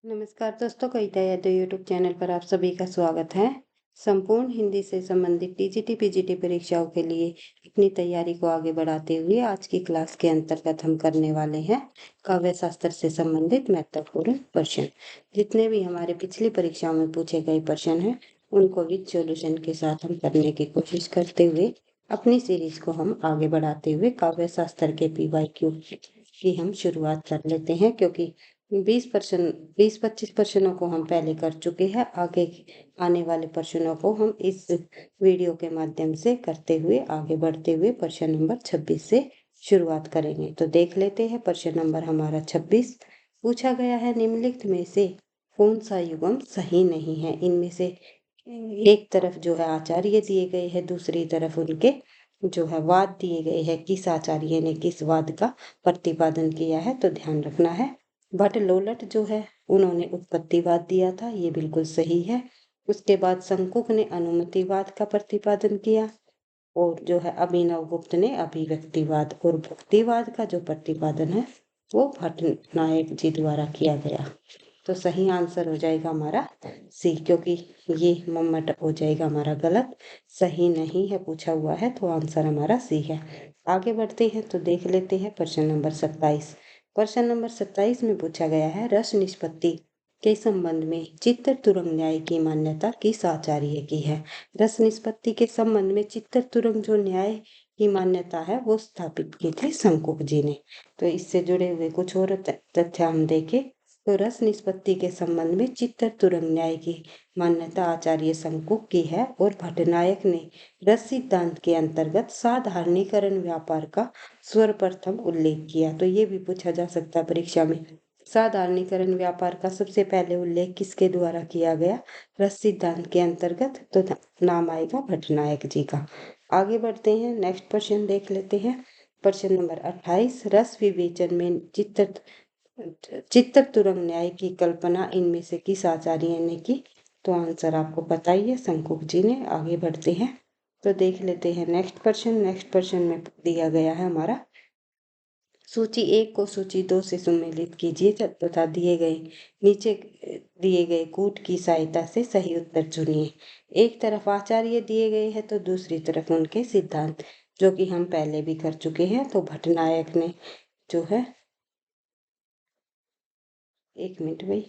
नमस्कार दोस्तों, कविता Yadav YouTube channel पर आप सभी का स्वागत है। संपूर्ण हिंदी से संबंधित टीजीटी पीजीटी परीक्षाओं के लिए अपनी तैयारी को आगे बढ़ाते हुए आज की क्लास के अंतर्गत हम करने वाले हैं काव्य शास्त्र से संबंधित महत्वपूर्ण प्रश्न। जितने भी हमारे पिछली परीक्षाओं में पूछे गए प्रश्न हैं उनको विद सॉल्यूशन के साथ हम करने की कोशिश करते हुए अपनी सीरीज को हम आगे बढ़ाते हुए काव्य शास्त्र के PYQ की हम शुरुआत कर लेते हैं, क्योंकि 20-25 प्रश्नों को हम पहले कर चुके हैं। आगे आने वाले प्रश्नों को हम इस वीडियो के माध्यम से करते हुए आगे बढ़ते हुए प्रश्न नंबर 26 से शुरुआत करेंगे। तो देख लेते हैं प्रश्न नंबर हमारा 26। पूछा गया है, निम्नलिखित में से कौन सा युग्म सही नहीं है। इनमें से एक तरफ जो है आचार्य दिए गए हैं, दूसरी तरफ उनके जो है वाद दिए गए हैं, किस आचार्य ने किस वाद का प्रतिपादन किया है। तो ध्यान रखना है, भट्ट लोलट जो है उन्होंने उत्पत्तिवाद दिया था, ये बिल्कुल सही है। उसके बाद शंकुक ने अनुमतिवाद का प्रतिपादन किया और जो है अभिनव गुप्त ने अभिव्यक्तिवाद और भुक्तिवाद का जो प्रतिपादन है वो भट्टनायक जी द्वारा किया गया। तो सही आंसर हो जाएगा हमारा सी, क्योंकि ये मम्मट हो जाएगा हमारा गलत। सही नहीं है पूछा हुआ है तो आंसर हमारा सी है। आगे बढ़ते हैं तो देख लेते हैं प्रश्न नंबर 27। प्रश्न नंबर 27 में पूछा गया है, रस निष्पत्ति के संबंध में चित्तर तुरंग न्याय की मान्यता किस आचार्य की है। रस निष्पत्ति के संबंध में चित्तर तुरंग जो न्याय की मान्यता है वो स्थापित की थी शंकुक जी ने। तो इससे जुड़े हुए कुछ और तथ्य हम देखें तो रस निष्पत्ति के संबंध में चित्तर तुरंग न्याय की मान्यता आचार्य शंकुक की है और भट्टनायक ने रस सिद्धांत के अंतर्गत साधारणीकरण व्यापार का सर्वप्रथम उल्लेख किया। तो ये भी पूछा जा सकता है परीक्षा में, साधारणीकरण व्यापार का सबसे पहले उल्लेख किसके द्वारा किया गया रस सिद्धांत के अंतर्गत। तो नाम आएगा भट्टनायक जी का। आगे बढ़ते हैं, नेक्स्ट प्रश्न देख लेते हैं। प्रश्न नंबर 28, रस विवेचन में चित्तर तुरंग न्याय की कल्पना इनमें से किस आचार्य ने की। तो आंसर आपको पता ही है, शंकुक जी ने। आगे बढ़ते हैं तो देख लेते हैं नेक्स्ट प्रश्न। नेक्स्ट प्रश्न में दिया गया है हमारा, सूची 1 को सूची 2 से सम्मिलित कीजिए तथा नीचे दिए गए कूट की सहायता से सही उत्तर चुनिए। एक तरफ आचार्य दिए गए हैं तो दूसरी तरफ उनके सिद्धांत, जो कि हम पहले भी कर चुके हैं। तो भट्टनायक ने जो है, एक मिनट भाई,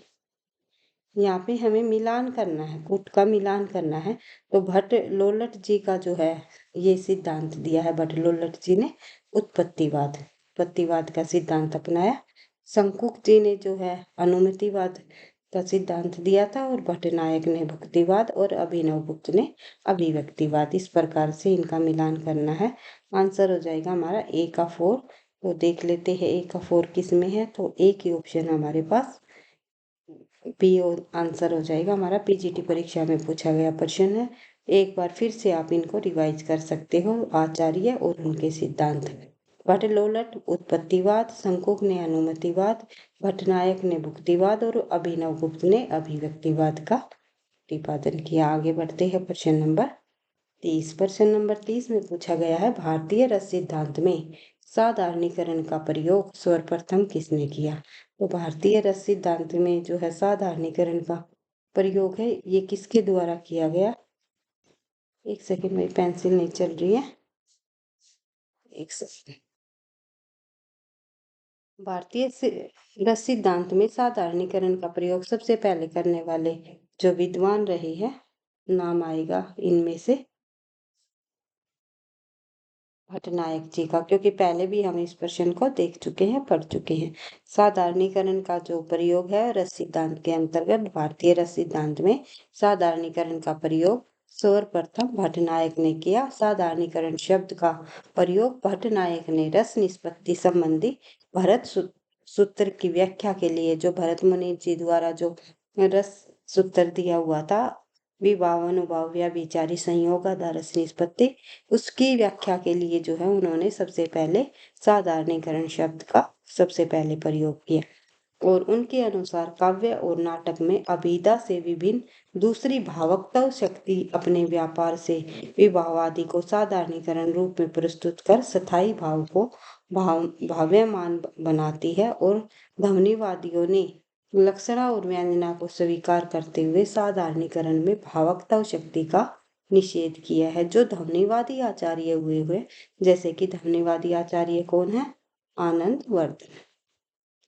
यहाँ पे हमें मिलान करना है, कूट का मिलान करना है। तो भट्ट लोलट जी का जो है ये सिद्धांत दिया है, भट्ट लोलट जी ने उत्पत्तिवाद का सिद्धांत अपनाया। शंकुक जी ने जो है अनुमतिवाद का सिद्धांत दिया था और भट्टनायक ने भुक्तिवाद और अभिनव गुप्त ने अभिव्यक्तिवाद। इस प्रकार से इनका मिलान करना है। आंसर हो जाएगा हमारा ए का 4। तो देख लेते हैं ए का 4 किस में है। तो एक ही ऑप्शन हमारे पास बी आंसर हो जाएगा हमारा। पीजीटी परीक्षा में पूछा गया प्रश्न है, एक बार फिर से आप इनको रिवाइज कर सकते हो। आचार्य और उनके सिद्धांत, भट्ट लोलट उत्पत्तिवाद, शंकुक ने अनुमतिवाद, भट्टनायक ने भुक्तिवाद और अभिनव गुप्त ने अभिव्यक्तिवाद का प्रतिपादन किया। आगे बढ़ते हैं प्रश्न नंबर 30। प्रश्न नंबर 30 में पूछा गया है, भारतीय रस सिद्धांत में साधारणीकरण का प्रयोग सर्वप्रथम किसने किया। तो भारतीय रस सिद्धांत में जो है साधारणीकरण का प्रयोग है ये किसके द्वारा किया गया। एक सेकंड में, पेंसिल नहीं चल रही है, एक सेकंड। रस सिद्धांत में साधारणीकरण का प्रयोग सबसे पहले करने वाले जो विद्वान रहे हैं, नाम आएगा इनमें से भट्टनायक जी का, क्योंकि पहले भी हम इस प्रश्न को देख चुके हैं, पढ़ चुके हैं। साधारणीकरण का जो प्रयोग है रस सिद्धांत के अंतर्गत, भारतीय रस सिद्धांत में साधारणीकरण का प्रयोग सर्वप्रथम भट्टनायक ने किया। साधारणीकरण शब्द का प्रयोग भट्टनायक ने रस निष्पत्ति संबंधी भरत सूत्र की व्याख्या के लिए, जो भरत मुनि जी द्वारा जो रस सूत्र दिया हुआ था, विभावानुभाव या विचारी संयोगाधार रस निष्पत्ति, उसकी व्याख्या के लिए जो है उन्होंने सबसे पहले साधारणीकरण शब्द का सबसे पहले प्रयोग किया। और उनके अनुसार काव्य और नाटक में अभिधा से विभिन्न दूसरी भावुकता शक्ति अपने व्यापार से विभावादि को साधारणीकरण रूप में प्रस्तुत कर स्थायी भाव को भाव्यमान बनाती है। और ध्वनिवादियों ने लक्षणा और व्यंजना को स्वीकार करते हुए साधारणीकरण में भावकता शक्ति का निषेध किया है। जो ध्वनिवादी आचार्य हुए जैसे कि ध्वनिवादी आचार्य कौन है? आनंदवर्धन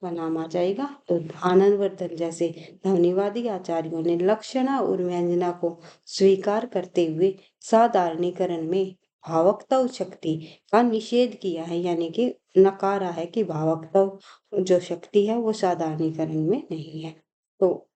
का नाम आ जाएगा। तो आनंदवर्धन जैसे ध्वनिवादी आचार्यों ने लक्षणा और व्यंजना को स्वीकार करते हुए साधारणीकरण में भावकता शक्ति का निषेध किया है, यानी कि नकारा है कि भावकता जो शक्ति है वो साधारणीकरण में नहीं है। तो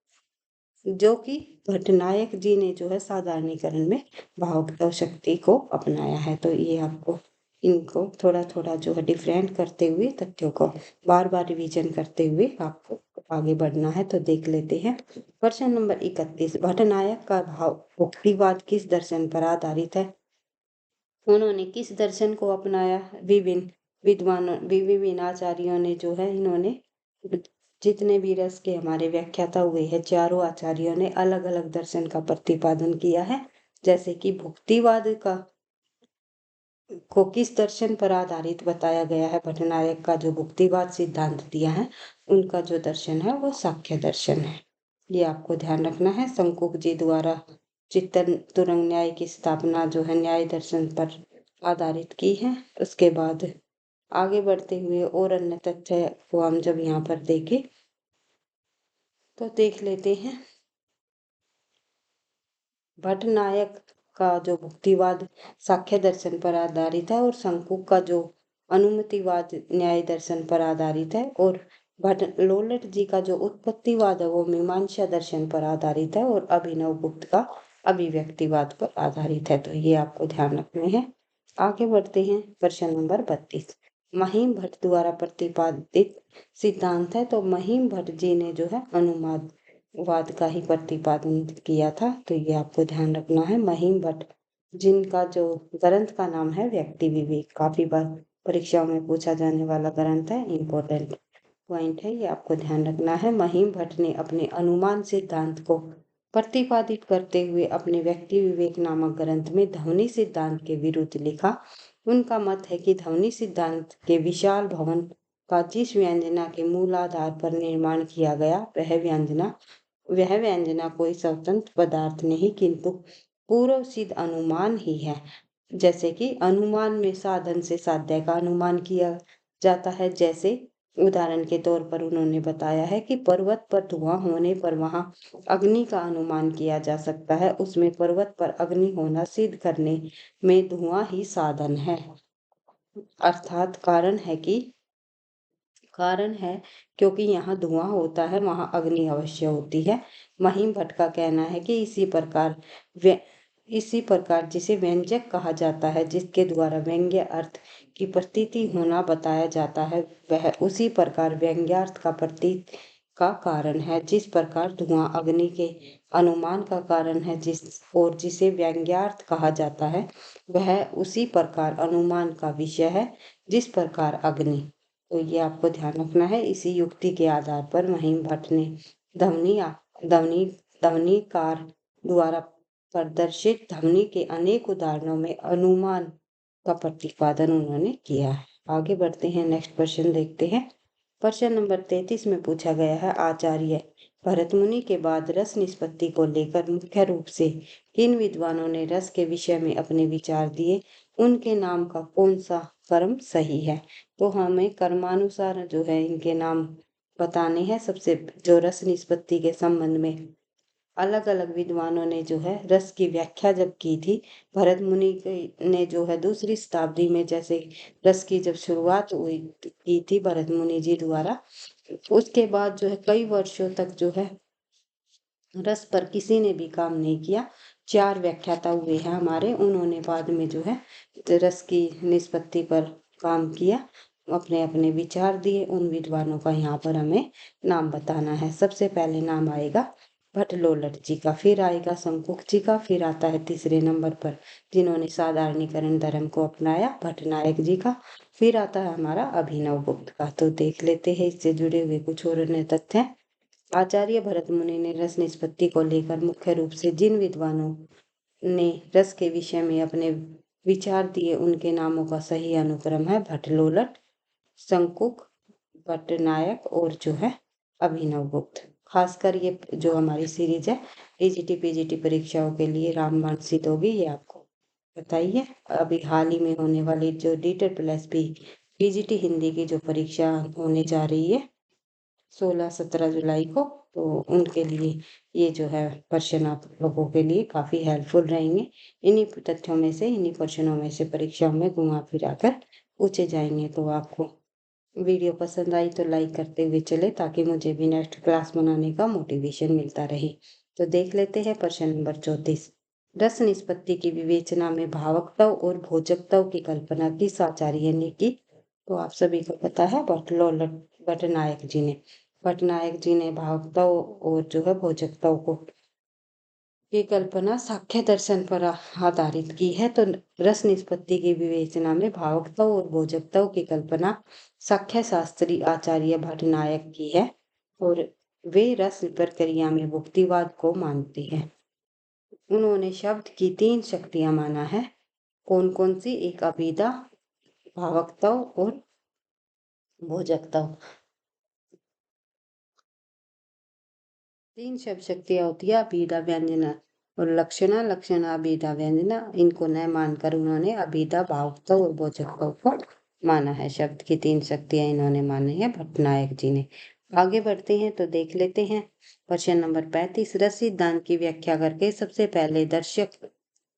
जो कि भट्टनायक जी ने जो है साधारणीकरण में भावुकता शक्ति को अपनाया है। तो ये आपको इनको थोड़ा थोड़ा जो है डिफरेंट करते हुए तथ्यों को बार बार रिवीजन करते हुए आपको आगे बढ़ना है। तो देख लेते हैं प्रश्न नंबर 31। भट्टनायक का भावुक्तिवाद किस दर्शन पर आधारित है? उन्होंने किस दर्शन को अपनाया? विभिन्न आचार्यों ने जो है इन्होंने जितने भी रस के हमारे व्याख्याता हुए हैं चारों आचार्यों ने अलग अलग दर्शन का प्रतिपादन किया है। जैसे कि भुक्तिवाद को किस दर्शन पर आधारित बताया गया है? भट्टनायक का जो भुक्तिवाद सिद्धांत दिया है उनका जो दर्शन है वो सांख्य दर्शन है। ये आपको ध्यान रखना है। शंकुक जी द्वारा चित्तन तुरंग न्याय की स्थापना जो है न्याय दर्शन पर आधारित की है। उसके बाद आगे बढ़ते हुए और अन्य तथ्य को हम जब यहाँ पर देखें तो देख लेते हैं। भट्टनायक का जो भुक्तिवाद सांख्य दर्शन पर आधारित है और शंकुक का जो अनुमतिवाद न्याय दर्शन पर आधारित है और लोलट जी का जो उत्पत्तिवाद है वो मीमांसा दर्शन पर आधारित है और अभिनव गुप्त का अभिव्यक्तिवाद पर आधारित है। तो ये आपको ध्यान रखने हैं। आगे बढ़ते हैं प्रश्न नंबर 32। महिम भट्ट द्वारा प्रतिपादित सिद्धांत है। तो महिम भट्ट जी ने जो है अनुवाद का ही प्रतिपादन किया था। तो ये आपको ध्यान रखना है। महिम भट्ट जिनका जो ग्रंथ का नाम है व्यक्ति विवेक, काफी बार परीक्षाओं में पूछा जाने वाला ग्रंथ है, इम्पोर्टेंट पॉइंट है, ये आपको ध्यान रखना है। महिम भट्ट ने अपने अनुमान सिद्धांत को प्रतिपादित करते हुए अपने व्यक्ति विवेक नामक ग्रंथ में ध्वनि सिद्धांत के विरुद्ध लिखा। उनका मत है कि ध्वनि सिद्धांत के विशाल भवन का जिस व्यंजना के मूल आधार पर निर्माण किया गया वह व्यंजना कोई स्वतंत्र पदार्थ नहीं किंतु पूर्व सिद्ध अनुमान ही है। जैसे कि अनुमान में साधन से साध्य का अनुमान किया जाता है। जैसे उदाहरण के तौर पर उन्होंने बताया है कि पर्वत पर धुआं होने पर वहां अग्नि का अनुमान किया जा सकता है। उसमें पर्वत पर अग्नि होना सिद्ध करने में धुआं ही साधन है, अर्थात कारण है क्योंकि यहाँ धुआं होता है वहां अग्नि अवश्य होती है। महिम भट्ट का कहना है कि इसी प्रकार जिसे व्यंजक कहा जाता है, जिसके द्वारा व्यंग्य अर्थ की प्रतीति होना बताया जाता है, वह उसी प्रकार व्यंग्यार्थ का प्रतीत का कारण है। जिस प्रकार धुआं अग्नि के अनुमान का कारण है जिसे व्यंग्यार्थ कहा जाता है, वह उसी प्रकार अनुमान का विषय है जिस प्रकार अग्नि। तो ये आपको ध्यान रखना है। इसी युक्ति के आधार पर महिम भट्ट ने ध्वनिकार द्वारा प्रदर्शित ध्वनि के अनेक उदाहरणों में अनुमान का प्रतिपादन उन्होंने किया है। आगे बढ़ते हैं, नेक्स्ट क्वेश्चन देखते हैं। प्रश्न नंबर 33 में पूछा गया है, आचार्य भरत मुनि के बाद रस निष्पत्ति को लेकर मुख्य रूप से किन विद्वानों ने रस के विषय में अपने विचार दिए? उनके नाम का कौन सा कर्म सही है? तो हमें कर्मानुसार जो है इनके नाम बताने हैं। सबसे जो रस निष्पत्ति के संबंध में अलग अलग विद्वानों ने जो है रस की व्याख्या जब की थी, भरत मुनि ने जो है दूसरी शताब्दी में जैसे रस की जब शुरुआत हुई की थी भरत मुनि जी द्वारा, उसके बाद जो है कई वर्षों तक जो है रस पर किसी ने भी काम नहीं किया। 4 व्याख्याता हुए हैं हमारे, उन्होंने बाद में जो है रस की निष्पत्ति पर काम किया, अपने अपने विचार दिए। उन विद्वानों का यहाँ पर हमें नाम बताना है। सबसे पहले नाम आएगा भट्ट लोलट जी का, फिर आएगा शंकुक जी का, फिर आता है तीसरे नंबर पर जिन्होंने साधारणीकरण धर्म को अपनाया भट्टनायक जी का, फिर आता है हमारा अभिनव गुप्त का। तो देख लेते हैं इससे जुड़े हुए कुछ और अन्य तथ्य। आचार्य भरत मुनि ने रस निष्पत्ति को लेकर मुख्य रूप से जिन विद्वानों ने रस के विषय में अपने विचार दिए उनके नामों का सही अनुक्रम है भट्टलोलट, शंकुक, भट्टनायक और जो है अभिनव गुप्त। खासकर ये जो हमारी सीरीज है टीजीटी पीजीटी परीक्षाओं के लिए रामबाण सिद्ध होगी, ये आपको बताइए। अभी हाल ही में होने वाली जो DET+P पीजीटी हिंदी की जो परीक्षा होने जा रही है 16-17 जुलाई को, तो उनके लिए ये जो है प्रश्न आप लोगों के लिए काफ़ी हेल्पफुल रहेंगे। इन्हीं तथ्यों में से, इन्हीं प्रश्नों में से परीक्षाओं में घुमा फिरा कर पूछे जाएंगे। तो आपको वीडियो पसंद आई तो लाइक करते हुए चले, ताकि मुझे भी नेक्स्ट क्लास बनाने का मोटिवेशन मिलता रहे। तो देख लेते हैं प्रश्न नंबर 34। रस निष्पत्ति की विवेचना में भावकताओं और भोजकताओं की कल्पना किस आचार्य ने की? तो आप सभी को पता है भट्टनायक जी ने। भट्टनायक जी ने भावुकताओं और जो है भोजकताओं को की कल्पना सांख्य दर्शन पर आधारित की है। तो रस निष्पत्ति की विवेचना में भावुकताओं और भोजकताओं की कल्पना सांख्य शास्त्री आचार्य भट्टनायक की है, और वे रस प्रक्रिया में भुक्तिवाद को मानते हैं। उन्होंने शब्द की 3 शक्तियां माना है। कौन कौन सी? एक अभिधा, भावुकताओं और भोजकताओं। 3 शब्द शक्तियां होती है अभिधा, व्यंजना और लक्षणा। लक्षणा, अभिधा, व्यंजना, इनको न मानकर उन्होंने अभिधा, भावुकताओं और भोजकताओं को माना है। शब्द की 3 शक्तियां इन्होंने मानी है भट्टनायक जी ने। आगे बढ़ते हैं तो देख लेते हैं प्रश्न नंबर 35। रस सिद्धांत की व्याख्या करके सबसे पहले दर्शक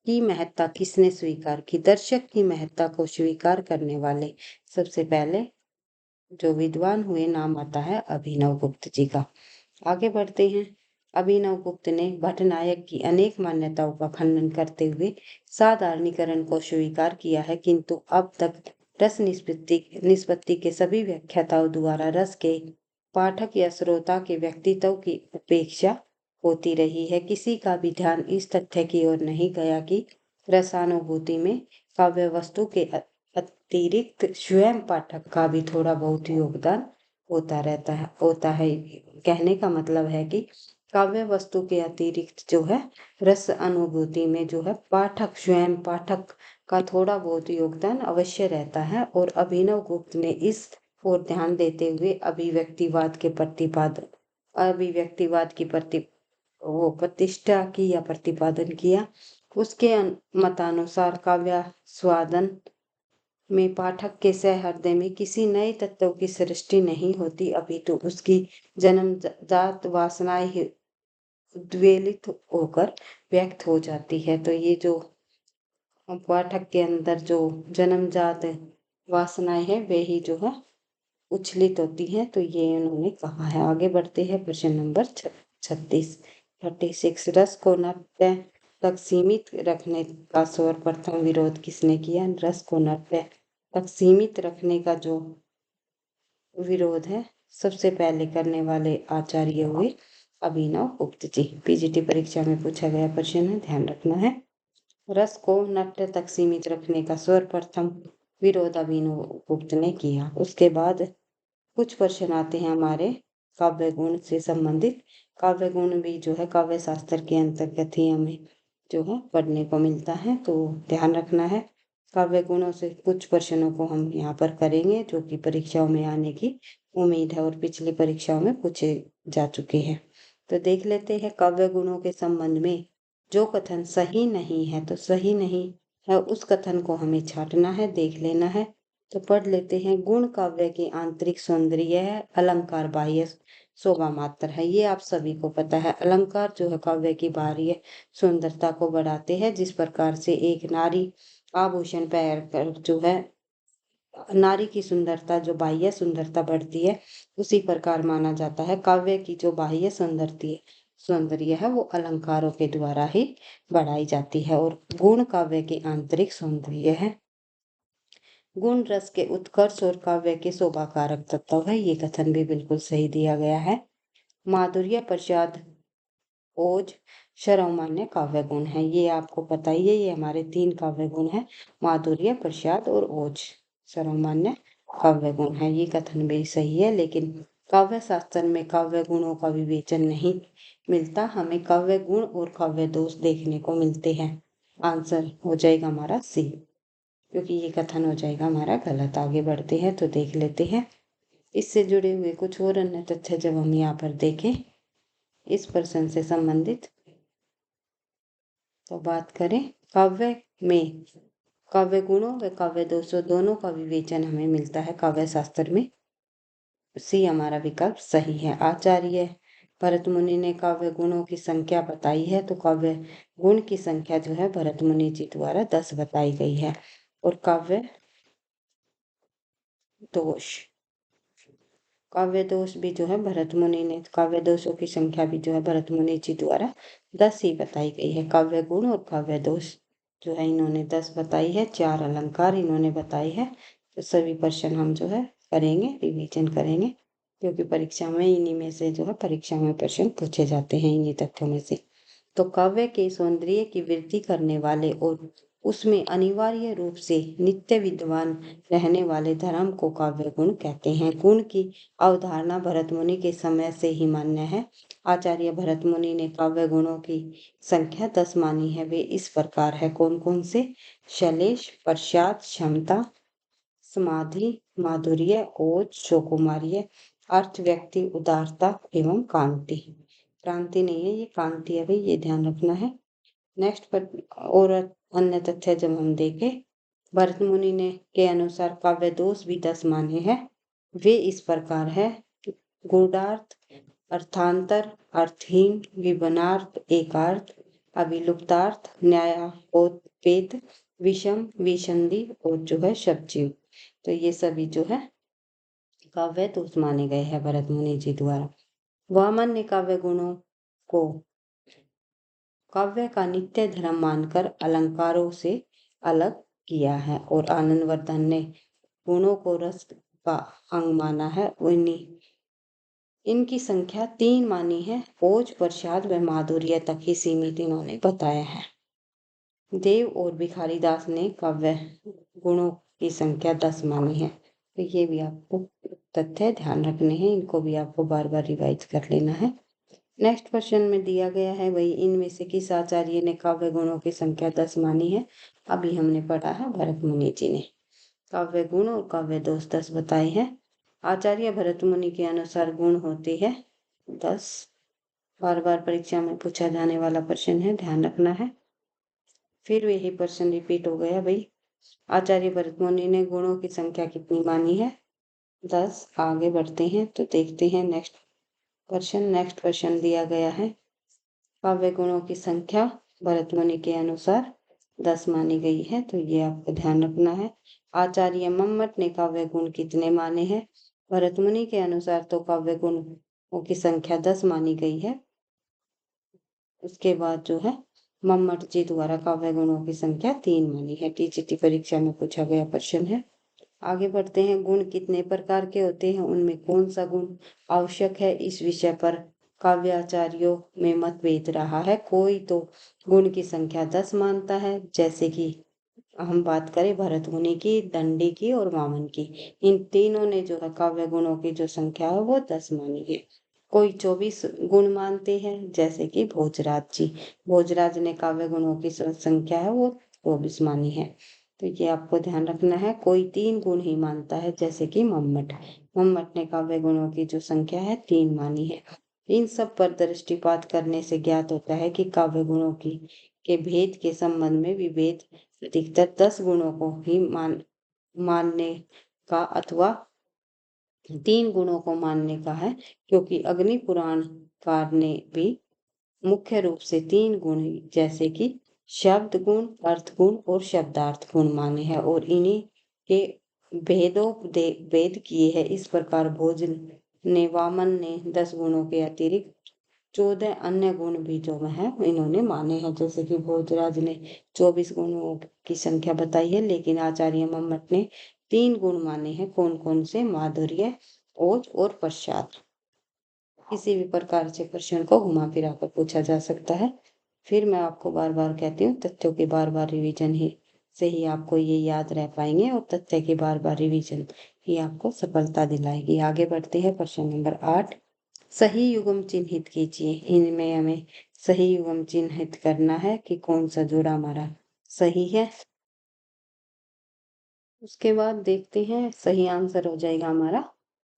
की महत्ता किसने स्वीकार की? दर्शक की महत्ता को स्वीकार करने वाले सबसे पहले जो विद्वान हुए, नाम आता है अभिनव गुप्त जी का। आगे बढ़ते हैं। अभिनव गुप्त ने भट्टनायक की अनेक मान्यताओं का खंडन करते हुए साधारणीकरण को स्वीकार किया है, किंतु अब तक रस निष्पत्ति के सभी व्याख्याताओं द्वारा रस के पाठक या श्रोता के व्यक्तित्व की उपेक्षा होती रही है। किसी का भी ध्यान इस तथ्य की ओर नहीं गया कि रसानुभूति में काव्य वस्तु के अतिरिक्त स्वयं पाठक का भी थोड़ा बहुत योगदान होता है। कहने का मतलब है कि काव्य वस्तु के अतिरिक्त जो है रस अनुभूति में जो है स्वयं पाठक का थोड़ा बहुत योगदान अवश्य रहता है। और अभिनव गुप्त ने इस ओर ध्यान देते हुए अभिव्यक्तिवाद की प्रतिष्ठा की या प्रतिपादन किया। उसके मतानुसार काव्यास्वादन में पाठक के सहृदय में किसी नए तत्व की सृष्टि नहीं होती, अपितु उसकी जन्मजात वासनाएं ही उद्वेलित होकर व्यक्त हो जाती है। तो ये जो पाठक के अंदर जो जन्मजात वासनाएं हैं वे ही जो है उच्छलित होती हैं, तो ये उन्होंने कहा है। आगे बढ़ते हैं प्रश्न नंबर 36। रस को नाट्य तक सीमित रखने का सर्वप्रथम विरोध किसने किया? रस को नाट्य तक सीमित रखने का जो विरोध है सबसे पहले करने वाले आचार्य हुए अभिनव गुप्त जी। पीजीटी परीक्षा में पूछा गया प्रश्न है, ध्यान रखना है। रस को नाट्य तक सीमित रखने का सर्वप्रथम विरोध अभिनव गुप्त ने किया। उसके बाद कुछ प्रश्न आते हैं हमारे काव्य गुण से संबंधित। काव्य गुण भी जो है काव्य शास्त्र के अंतर्गत ही हमें जो है पढ़ने को मिलता है, तो ध्यान रखना है। काव्य गुणों से कुछ प्रश्नों को हम यहाँ पर करेंगे जो कि परीक्षाओं में आने की उम्मीद है और पिछली परीक्षाओं में पूछे जा चुके हैं। तो देख लेते हैं काव्य गुणों के संबंध में जो कथन सही नहीं है, तो सही नहीं है उस कथन को हमें छांटना है, देख लेना है। तो पढ़ लेते हैं। गुण काव्य की आंतरिक सौंदर्य है, अलंकार बाह्य शोभा मात्र है। ये आप सभी को पता है। अलंकार जो है काव्य की बाह्य सुंदरता को बढ़ाते हैं। जिस प्रकार से एक नारी आभूषण पहन कर जो है नारी की सुंदरता जो बाह्य सुंदरता बढ़ती है, उसी प्रकार माना जाता है काव्य की जो बाह्य सौंदर्य है वो अलंकारों के द्वारा ही बढ़ाई जाती है। और गुण काव्य की आंतरिक सौंदर्य है। गुण रस के उत्कर्ष और काव्य के शोभाकारक तत्व है। ये कथन भी बिल्कुल सही दिया गया है। माधुर्य, प्रसाद, ओज, सर्वमान्य काव्य गुण है। ये आपको पता ही है, ये हमारे 3 काव्य गुण है। माधुर्य, प्रसाद और ओज सर्वमान्य काव्य गुण है। ये कथन भी सही है, लेकिन काव्य शास्त्र में काव्य गुणों का विवेचन नहीं मिलता। हमें काव्य गुण और काव्य दोष देखने को मिलते हैं। आंसर हो जाएगा हमारा सी, क्योंकि ये कथन हो जाएगा हमारा गलत। आगे बढ़ते हैं तो देख लेते हैं इससे जुड़े हुए कुछ और अन्य तथ्य जब हम यहाँ पर देखें इस प्रश्न से संबंधित। तो बात करें काव्य में काव्य गुणों व काव्य दोषों दोनों का विवेचन हमें मिलता है काव्य शास्त्र में। सी हमारा विकल्प सही है। आचार्य भरत मुनि ने काव्य गुणों की संख्या बताई है, तो काव्य गुण की संख्या जो है भरत मुनि जी द्वारा 10 बताई गई है। और काव्य दोष भी जो है भरत मुनि ने, काव्य दोषों की संख्या भी जो है भरत मुनि जी द्वारा 10 ही बताई गई है। काव्य गुण और काव्य दोष जो है इन्होंने 10 बताई है। 4 अलंकार इन्होंने बताई है। तो सभी प्रश्न हम जो है करेंगे, रिवीजन करेंगे, क्योंकि परीक्षा में इन्हीं में से जो है परीक्षा में प्रश्न पूछे जाते हैं इन्हीं तथ्यों में से। तो काव्य के सौंदर्य की वृद्धि करने वाले और उसमें अनिवार्य रूप से नित्य विद्वान रहने वाले धर्म को काव्य गुण कहते हैं। गुण की अवधारणा भरत मुनि के समय से ही मान्य है। आचार्य भरत मुनि ने काव्य गुणों की संख्या 10 मानी है। वे इस प्रकार है, कौन कौन से? शैलेश, प्रसाद, क्षमता, समाधि, माधुर्य, ओज, सुकुमार्य, अर्थ, व्यक्ति, उदारता एवं कांति। क्रांति नहीं है, ये कांति है भाई, ये ध्यान रखना है। नेक्स्ट पर और अन्य तथ्य जब हम देखें, भरत मुनि ने के अनुसार काव्य दोष भी 10 माने हैं। वे इस प्रकार है: गूढ़ार्थ, अर्थांतर, अर्थहीन, विवरणार्थ, एकार्थ, अभिलुप्तार्थ, न्यायोपेत, विषम, विसंधि और जो है शब्दजीव। तो ये सभी जो है काव्य दोष माने गए हैं भरत मुनि जी द्वारा। वामन ने काव्य गुणों को काव्य का नित्य धर्म मानकर अलंकारों से अलग किया है, और आनंदवर्धन ने गुणों को रस का अंग माना है। इनकी संख्या 3 मानी है। ओज, प्रसाद व माधुर्य तक ही सीमित इन्होंने बताया है। देव और भिखारी दास ने काव्य गुणों की संख्या 10 मानी है। तो ये भी आपको तथ्य ध्यान रखने हैं, इनको भी आपको बार बार रिवाइज कर लेना है। नेक्स्ट क्वेश्चन में दिया गया है वही, इनमें से किस आचार्य ने काव्य गुणों की संख्या 10 मानी है? अभी हमने पढ़ा है भरत मुनि जी ने काव्य गुण और काव्य दोष 10 बताए हैं। आचार्य भरत मुनि के अनुसार गुण होते हैं 10। बार बार परीक्षा में पूछा जाने वाला प्रश्न है, ध्यान रखना है। फिर यही प्रश्न रिपीट हो गया भाई। आचार्य भरत मुनि ने गुणों की संख्या कितनी मानी है? 10। आगे बढ़ते हैं तो देखते हैं नेक्स्ट क्वेश्चन दिया गया है। काव्य गुणों की संख्या भरत मुनि के अनुसार 10 मानी गई है, तो ये आपको ध्यान रखना है। आचार्य मम्मट ने काव्य गुण कितने माने हैं? भरत मुनि के अनुसार तो काव्य गुणों की संख्या 10 मानी गई है। उसके बाद जो है मम्मट जी द्वारा काव्य गुणों की संख्या 3 मानी है। टीजीटी परीक्षा में पूछा गया प्रश्न है। आगे बढ़ते हैं। गुण कितने प्रकार के होते हैं, उनमें कौन सा गुण आवश्यक है, इस विषय पर काव्याचार्यों में मतभेद रहा है। कोई तो गुण की संख्या 10 मानता है, जैसे कि हम बात करें भरत मुनि की, दंडी की और वामन की। इन तीनों ने जो है काव्य गुणों की जो संख्या है वो 10 मानी है। कोई 24 गुण मानते हैं, जैसे कि भोजराज जी। भोजराज ने काव्य गुणों की संख्या है वो 24 मानी है। तो ये आपको ध्यान रखना है। कोई 3 गुण ही मानता है, जैसे कि मम्मट ने काव्य गुणों की जो संख्या है 3 मानी है। इन सब पर दृष्टिपात करने से ज्ञात होता है कि काव्य गुणों की के भेद के संबंध में विभेद अधिकतर 10 गुणों को ही मानने का अथवा 3 गुणों को मानने का है, क्योंकि अग्नि पुराणकार ने भी मुख्य रूप से 3 गुण जैसे कि शब्द गुण, अर्थ गुण और शब्दार्थ गुण माने हैं, और इन्हीं के भेद किए हैं। इस प्रकार वामन ने 10 गुणों के अतिरिक्त 14 अन्य गुण भी जो है इन्होंने माने हैं, जैसे कि भोजराज ने 24 गुणों की संख्या बताई है, लेकिन आचार्य मम्मट ने 3 गुण माने हैं। कौन कौन से? माधुर्य, ओज और प्रसाद। किसी भी प्रकार से प्रश्न को घुमा फिरा कर पूछा जा सकता है। फिर मैं आपको बार बार कहती हूँ, तथ्यों के बार बार रिवीजन ही से ही आपको ये याद रह पाएंगे, और तथ्य के बार बार रिवीजन ही आपको सफलता दिलाएगी। आगे बढ़ते हैं। प्रश्न नंबर 8, सही युग्म चिन्हित कीजिए। इनमें हमें सही युग्म चिन्हित करना है कि कौन सा जोड़ा हमारा सही है। उसके बाद देखते हैं, सही आंसर हो जाएगा हमारा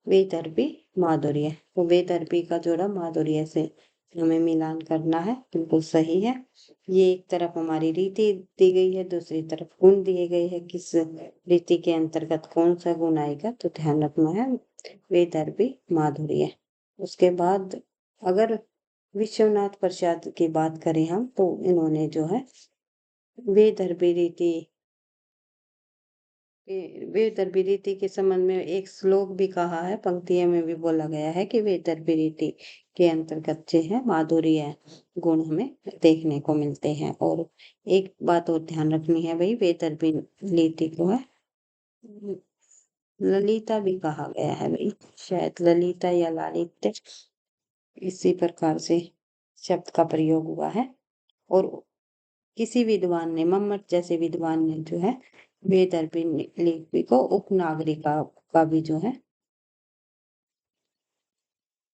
वेदर्भी माधुर्य। तो वेदर्भी का जोड़ा माधुर्य से हमें मिलान करना है, बिल्कुल सही है। ये एक तरफ हमारी रीति दी गई है, दूसरी तरफ गुण दिए गए हैं। किस रीति के अंतर्गत कौन सा गुण आएगा तो ध्यान रखना है, वेदर्भी माधुर्य। उसके बाद अगर विश्वनाथ प्रसाद की बात करें हम, तो इन्होंने जो है वेदर्भी रीति वेदर्भी रीति के संबंध में एक श्लोक भी कहा है, पंक्तियों में भी बोला गया है कि वेदर्भी रीति के अंतर्गत जो है माधुर्य गुण हमें देखने को मिलते हैं। और एक बात और ध्यान रखनी है भाई, वेदर्भी रीति को है ललिता भी कहा गया है भाई, शायद ललिता या लालित्य इसी प्रकार से शब्द का प्रयोग हुआ है। और किसी विद्वान ने, मम्मट जैसे विद्वान ने जो है वेदर्भी लिपि को उपनागरिका का भी जो है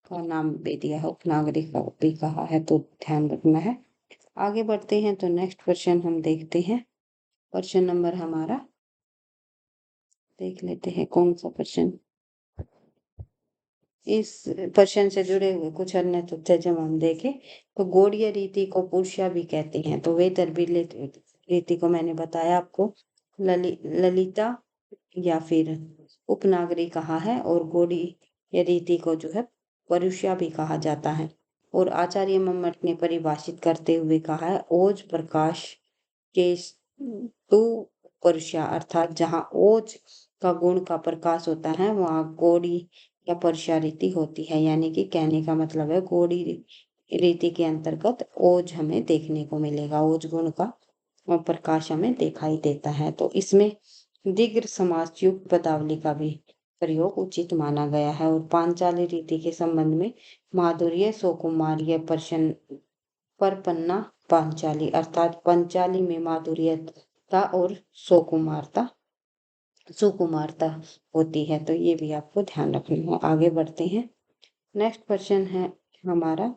का नाम दे दिया है, उपनागरिका भी कहा है, तो ध्यान रखना है। आगे बढ़ते हैं तो नेक्स्ट क्वेश्चन हम देखते हैं। क्वेश्चन नंबर हमारा देख लेते हैं कौन सा क्वेश्चन। इस प्रश्न से जुड़े हुए कुछ अन्य तथ्य जब हम देखें तो गौड़ीय रीति को पुरुषा भी कहते हैं। तो वेदर्भी रीति को मैंने बताया आपको ललिता या फिर उपनागरी कहा है, और गौड़ीय रीति को जो है परुषा भी कहा जाता है। और आचार्य मम्मट ने परिभाषित करते हुए कहा है, ओज प्रकाश के तु परुषा, अर्थात जहाँ ओज का गुण का प्रकाश होता है वहाँ गौड़ी या वर्षा रीति होती है। यानी कि कहने का मतलब है गौड़ी रीति के अंतर्गत ओज हमें देखने को मिलेगा, ओज गुण का प्रकाश हमें दिखाई देता है। तो इसमें दीर्घ समास युक्त पदावली का भी प्रयोग उचित माना गया है। और पांचाली रीति के संबंध में माधुर्य सोकुमार्य प्रश्न परपन्ना पांचाली, अर्थात पंचाली में माधुर्यता और सुकुमारता होती है। तो ये भी आपको ध्यान रखना है। आगे बढ़ते हैं। नेक्स्ट क्वेश्चन है हमारा,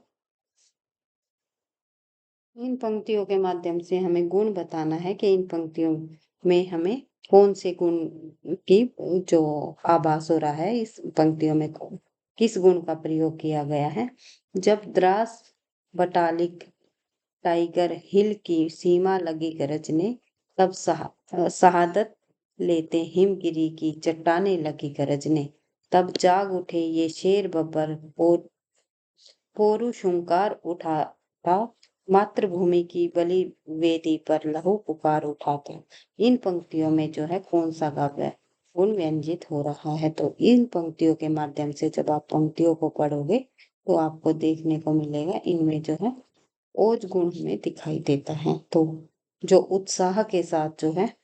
इन पंक्तियों के माध्यम से हमें गुण बताना है कि इन पंक्तियों में हमें कौन से गुण की जो आभास हो रहा है, इस पंक्तियों में किस गुण का प्रयोग किया गया है। जब द्रास बटालिक टाइगर हिल की सीमा लगी गरजने, तब शहादत लेते हिमगिरी की चट्टाने लगी गरजने, तब जाग उठे ये शेर बब्बर और पोरुष हुंकार उठा था, मातृभूमि की बलि वेदी पर लहू पुकार उठा था। इन पंक्तियों में जो है कौन सा काव्य गुण व्यंजित हो रहा है। तो इन पंक्तियों के माध्यम से जब आप पंक्तियों को पढ़ोगे तो आपको देखने को मिलेगा इनमें जो है ओज गुण हमें दिखाई देता है। तो जो उत्साह के साथ जो है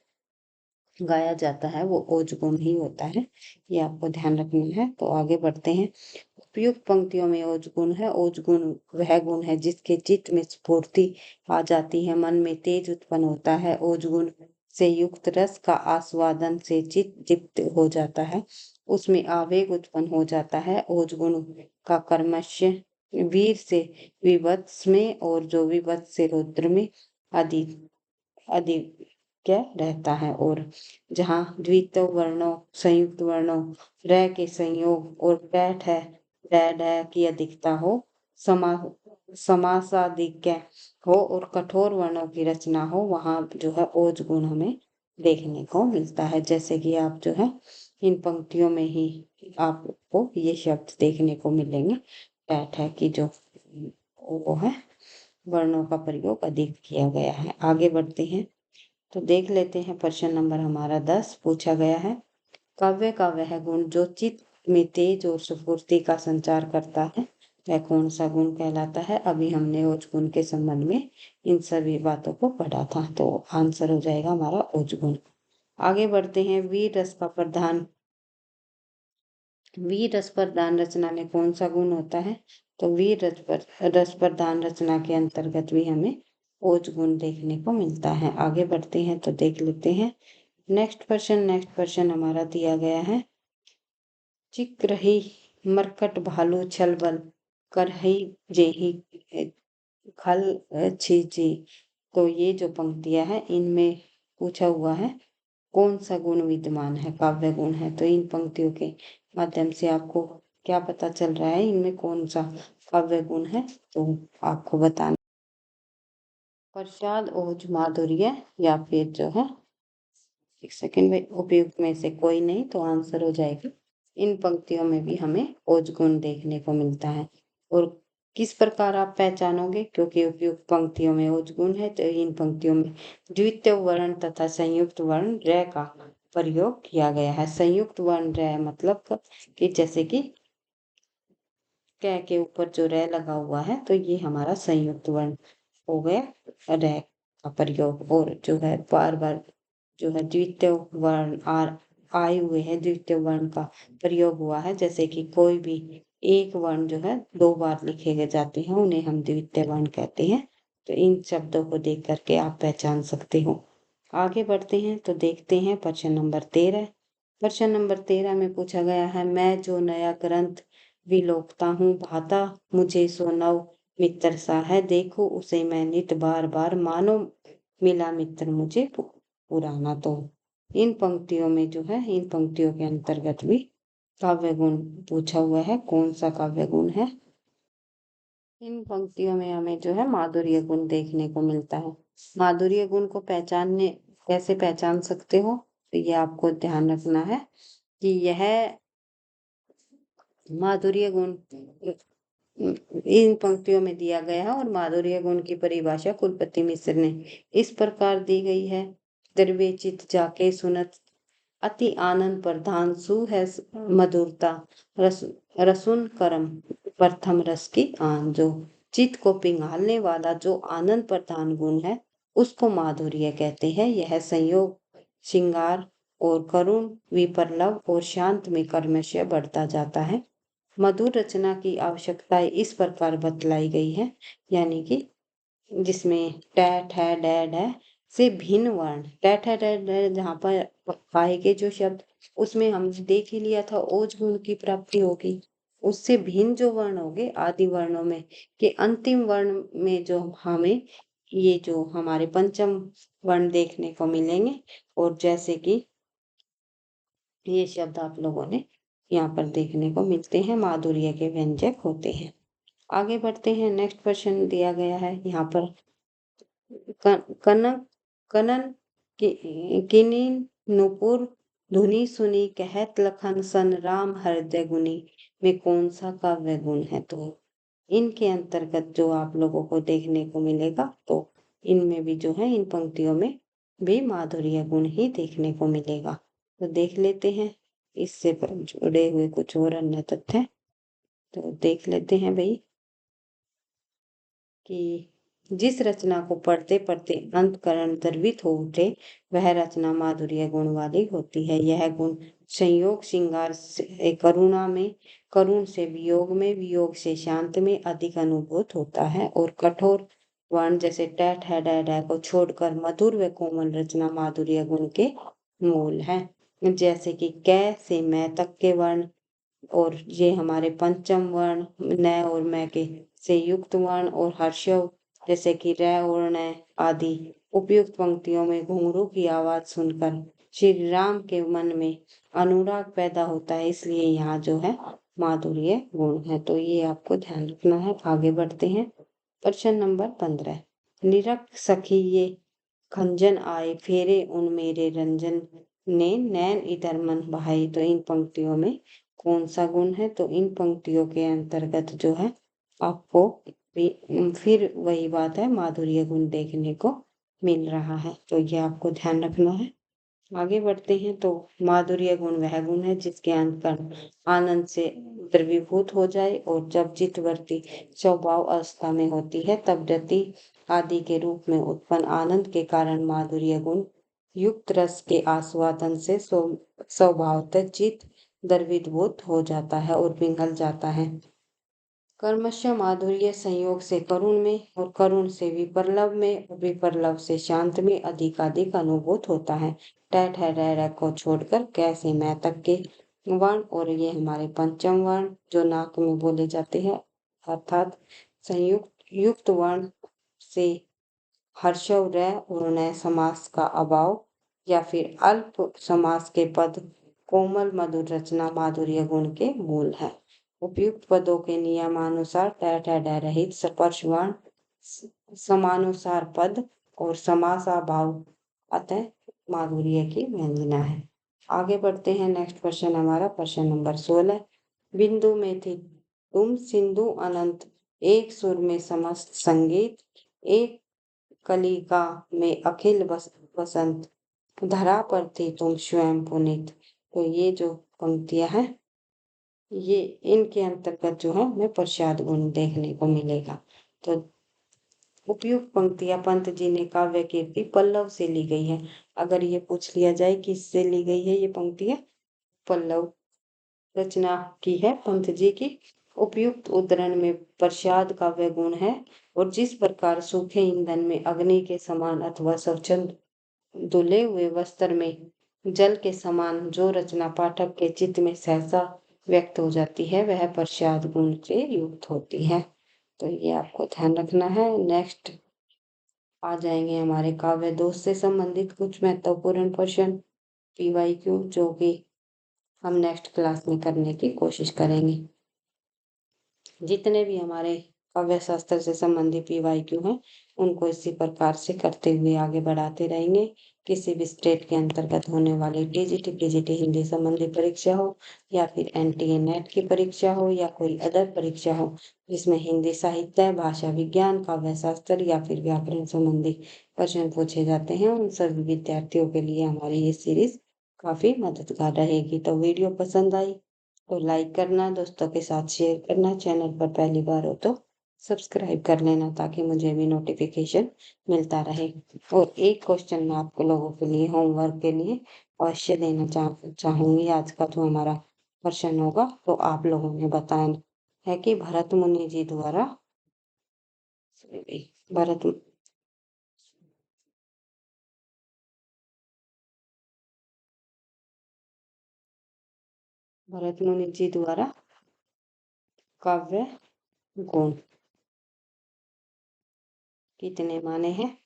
गाया जाता है वो ओज गुण ही होता है, ये आपको ध्यान रखना है। तो आगे बढ़ते हैं। उपयुक्त पंक्तियों में ओज गुण है। ओज गुण वह गुण है जिसके चित्त में स्फूर्ति आ जाती है, मन में तेज उत्पन्न होता है। ओज गुण से युक्त रस का आस्वादन से चित्त दीप्त हो जाता है, उसमें आवेग उत्पन्न हो जाता है। ओज गुण का कर्मश्य वीर से विवत्स में और जो विवत्स से रौद्र में आदि क्या रहता है। और जहाँ द्वित्व वर्णों, संयुक्त वर्णों, र के संयोग और पैठ है डै की अधिकता हो, समा समासाधिक्य हो और कठोर वर्णों की रचना हो, वहाँ जो है ओज गुण हमें देखने को मिलता है। जैसे कि आप जो है इन पंक्तियों में ही आपको ये शब्द देखने को मिलेंगे, पैठ है कि जो वो है वर्णों का प्रयोग अधिक किया गया है। आगे बढ़ते हैं तो देख लेते हैं। प्रश्न नंबर हमारा 10 पूछा गया है, काव्य का वह गुण जो चित्त में तेज और स्फूर्ति का संचार करता है वह कौन सा गुण कहलाता है। अभी हमने ओज गुण के संबंध में इन सभी बातों को पढ़ा था, तो आंसर हो जाएगा हमारा ओज गुण। आगे बढ़ते हैं। वीर रस प्रधान रचना में कौन सा गुण होता है। तो वीर रस प्रधान रचना के अंतर्गत भी हमें ओज गुण देखने को मिलता है। आगे बढ़ते हैं तो देख लेते हैं नेक्स्ट क्वेश्चन हमारा दिया गया है, चिक रही मरकट भालू छल बल करही जेही खल छीची। तो ये जो पंक्तियां हैं इनमें पूछा हुआ है कौन सा गुण विद्यमान है, काव्य गुण है। तो इन पंक्तियों के माध्यम से आपको क्या पता चल रहा है, इनमें कौन सा काव्य गुण है तो आपको बताना। प्रसाद, ओज, माधुर्य या फिर जो है, एक सेकंड में, उपयुक्त में से कोई नहीं तो आंसर हो जाएगा। इन पंक्तियों में भी हमें ओज गुण देखने को मिलता है। और किस प्रकार आप पहचानोगे, क्योंकि उपयुक्त पंक्तियों में ओज गुण है तो इन पंक्तियों में द्वितीय वर्ण तथा संयुक्त वर्ण रे का प्रयोग किया गया है। संयुक्त वर्ण रे मतलब कि जैसे कि कै के ऊपर जो रे लगा हुआ है तो ये हमारा संयुक्त वर्ण हो गया रे का प्रयोग। और जो है बार बार जो है द्वितीय वर्ण आए हुए हैं, द्वितीय वर्ण का प्रयोग हुआ है, जैसे कि कोई भी एक वर्ण जो है 2 बार लिखे जाते हैं उन्हें हम द्वितीय वर्ण कहते हैं। तो इन शब्दों को देख करके आप पहचान सकते हो। आगे बढ़ते हैं तो देखते हैं प्रश्न नंबर 13। प्रश्न नंबर 13 में पूछा गया है, मैं जो नया ग्रंथ विलोकता हूँ, भाता मुझे सो नव मित्र सा है, देखो उसे मैं नित बार बार, मानो मिला मित्र मुझे पुराना। तो इन पंक्तियों में जो है, इन पंक्तियों के अंतर्गत भी काव्य गुण पूछा हुआ है। कौन सा काव्य गुण है? इन पंक्तियों में हमें जो है माधुर्य गुण देखने को मिलता है। माधुर्य गुण को कैसे पहचान सकते हो, तो ये आपको ध्यान रखना है कि यह माधुर्य गुण इन पंक्तियों में दिया गया है। और माधुर्य गुण की परिभाषा कुलपति मिश्र ने इस प्रकार दी गई है, द्रव्य चित जाके सुनत अति आनंद प्रधान सु है मधुरता, रसुन करम प्रथम रस की आन। जो चित्त को पिघालने वाला जो आनंद प्रधान गुण है उसको माधुर्य कहते हैं। यह संयोग, श्रृंगार और करुण, विपरलव और शांत में क्रमशः बढ़ता जाता है। मधुर रचना की आवश्यकता इस प्रकार बतलाई गई है, यानी कि जिसमें टैट है, डैड है से भिन्न वर्ण, टैट है, डैड है, जहाँ पर पाएंगे जो शब्द, उसमें हम देख ही लिया था ओज गुण की प्राप्ति होगी। उससे भिन्न जो वर्ण होंगे आदि वर्णों में के अंतिम वर्ण में जो हमें ये जो हमारे पंचम वर्ण देखने को मिलेंगे। और जैसे कि ये शब्द आप लोगों ने यहाँ पर देखने को मिलते हैं, माधुर्य के व्यंजक होते हैं। आगे बढ़ते हैं। नेक्स्ट क्वेश्चन दिया गया है यहाँ पर, कनक कनन किनी नुपुर धुनी सुनी, कहत लखन सन राम हृदय गुनी में कौन सा काव्य गुण है? तो इनके अंतर्गत जो आप लोगों को देखने को मिलेगा तो इनमें भी जो है, इन पंक्तियों में भी माधुर्य गुण ही देखने को मिलेगा। तो देख लेते हैं इससे जुड़े हुए कुछ और अन्य तथ्य। तो देख लेते हैं भाई कि जिस रचना को पढ़ते पढ़ते अंतःकरण द्रवित हो उठे वह रचना माधुर्य गुण वाली होती है। यह गुण संयोग, श्रृंगार से करुणा में, करुण से वियोग में, वियोग से शांत में अधिक अनुभूत होता है। और कठोर वर्ण जैसे टैट है, डैड है को छोड़कर मधुर व कोमल रचना माधुर्य गुण के मूल है। जैसे कि कै से मैं तक के वर्ण, और ये हमारे पंचम वर्ण न और मैं के से युक्त वर्ण, और हर्षव जैसे कि र और न आदि। उपयुक्त पंक्तियों में घुंघरू की आवाज सुनकर श्री राम के मन में अनुराग पैदा होता है, इसलिए यहाँ जो है माधुर्य गुण है। तो ये आपको ध्यान रखना है। आगे बढ़ते हैं। प्रश्न नंबर 15, निरख सखी ये खंजन आए, फेरे उन मेरे रंजन ने, नैन इधर मन बहाई। तो इन पंक्तियों में कौन सा गुण है? तो इन पंक्तियों के अंतर्गत जो है आपको फिर वही बात है, माधुर्य गुण देखने को मिल रहा है। तो ये आपको ध्यान रखना है। आगे बढ़ते हैं। तो माधुर्य गुण वह गुण है जिसके अंतकरण आनंद से द्रवीभूत हो जाए, और जब चित्तवृत्ति स्वभाव अवस्था में होती है तब रति आदि के रूप में उत्पन्न आनंद के कारण माधुर्य गुण युक्त रस के आस्वादन से स्वभावतः चित्त द्रवीभूत हो जाता है और पिघल जाता है। कर्मस्य माधुर्य संयोग से करुण में, और करुण से विपरलव में, और विपरलव से शांत में अधिकाधिक अनुभूत होता है। टैट है, रह को छोड़कर कैसे मैं तक के वर्ण, और ये हमारे पंचम वर्ण जो नाक में बोले जाते हैं, अर्थात संयुक्त युक्त वर्ण से हर्षव र और न समास का अभाव, या फिर अल्प समास के पद कोमल मधुर रचना माधुर्य गुण के मूल है। उपयुक्त पदों के नियमानुसार रहित स्पर्शवर्ण समानुसार पद और समासाभाव अतः माधुर्य की व्यंजना है। आगे बढ़ते हैं। नेक्स्ट क्वेश्चन हमारा प्रश्न नंबर 16। बिंदु में थी तुम सिंधु अनंत, एक सुर में समस्त संगीत, एक कलिका में अखिल वसंत, धरा पर थी तुम स्वयं पुनीत। तो ये जो पंक्तियां हैं, ये इनके अंतर्गत जो है हमें प्रसाद गुण देखने को मिलेगा। तो उपयुक्त पंक्तियां पंत जी ने काव्य कीर्ति पल्लव से ली गई है। अगर ये पूछ लिया जाए किससे ली गई है ये पंक्तियां, पल्लव रचना की है पंत जी की। उपयुक्त उद्धरण में प्रसाद काव्य गुण है और जिस प्रकार सूखे ईंधन में अग्नि के समान अथवा स्वच्छंद धुले हुए वस्त्र में जल के समान जो रचना पाठक के चित्त में सहसा व्यक्त हो जाती है वह प्रसाद गुण से युक्त होती है। तो ये आपको ध्यान रखना है। नेक्स्ट आ जाएंगे हमारे काव्य दोष से संबंधित कुछ महत्वपूर्ण प्रश्न PYQ, जो कि हम नेक्स्ट क्लास में करने की कोशिश करेंगे। जितने भी हमारे काव्य शास्त्र से संबंधित PYQ हैं उनको इसी प्रकार से करते हुए आगे बढ़ाते रहेंगे। किसी भी स्टेट के अंतर्गत होने वाली TGT PGT हिंदी संबंधी परीक्षा हो या फिर NTA नेट की परीक्षा हो या कोई अदर परीक्षा हो जिसमें हिंदी साहित्य, भाषा विज्ञान, काव्य शास्त्र या फिर व्याकरण संबंधी प्रश्न पूछे जाते हैं, उन सभी विद्यार्थियों के लिए हमारी ये सीरीज काफी मददगार रहेगी। तो वीडियो पसंद आई तो लाइक करना, दोस्तों के साथ शेयर करना, चैनल पर पहली बार हो तो सब्सक्राइब कर लेना ताकि मुझे भी नोटिफिकेशन मिलता रहे। और एक क्वेश्चन मैं आप लोगों के लिए होमवर्क के लिए अवश्य देना चाहूंगी। आज का जो हमारा प्रश्न होगा तो आप लोगों ने बताना है कि भरत मुनि जी द्वारा भरत भरत मुनि जी द्वारा काव्य गुण कितने माने हैं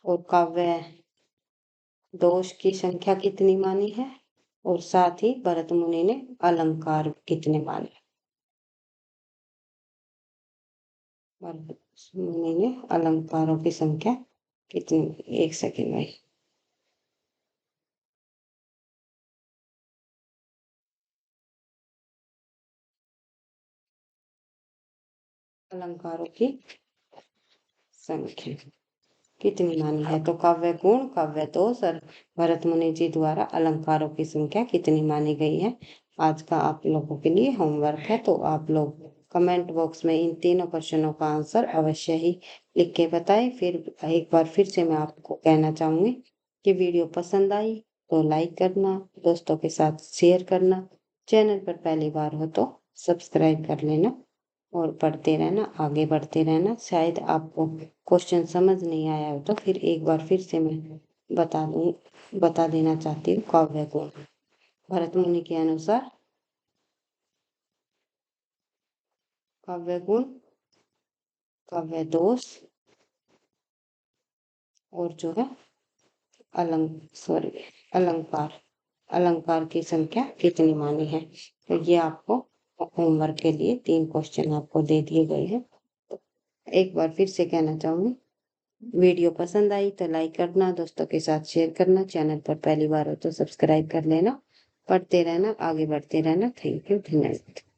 और काव्य दोष की संख्या कितनी मानी है और साथ ही भरत मुनि ने अलंकार कितने माने। भरत मुनि ने अलंकारों की संख्या कितनी, एक सेकेंड में अलंकारों की संख्या कितनी मानी है। तो काव्य गुण, काव्य दोष और भरत मुनि जी द्वारा अलंकारों की संख्या कितनी मानी गई है, आज का आप लोगों के लिए होमवर्क है। तो आप लोग कमेंट बॉक्स में इन तीनों क्वेश्चनों का आंसर अवश्य ही लिख के बताएं। फिर एक बार फिर से मैं आपको कहना चाहूंगी कि वीडियो पसंद आई तो लाइक करना, दोस्तों के साथ शेयर करना, चैनल पर पहली बार हो तो सब्सक्राइब कर लेना और पढ़ते रहना, आगे बढ़ते रहना। शायद आपको क्वेश्चन समझ नहीं आया हो तो फिर एक बार फिर से मैं बता देना चाहती हूँ। काव्य गुण भरत मुनि के अनुसार काव्य गुण, काव्य दोष और जो है अलंकार अलंकार की संख्या कितनी मानी है। तो ये आपको होमवर्क के लिए 3 क्वेश्चन आपको दे दिए गए हैं। तो एक बार फिर से कहना चाहूंगी, वीडियो पसंद आई तो लाइक करना, दोस्तों के साथ शेयर करना, चैनल पर पहली बार हो तो सब्सक्राइब कर लेना, पढ़ते रहना, आगे बढ़ते रहना। थैंक यू, धन्यवाद।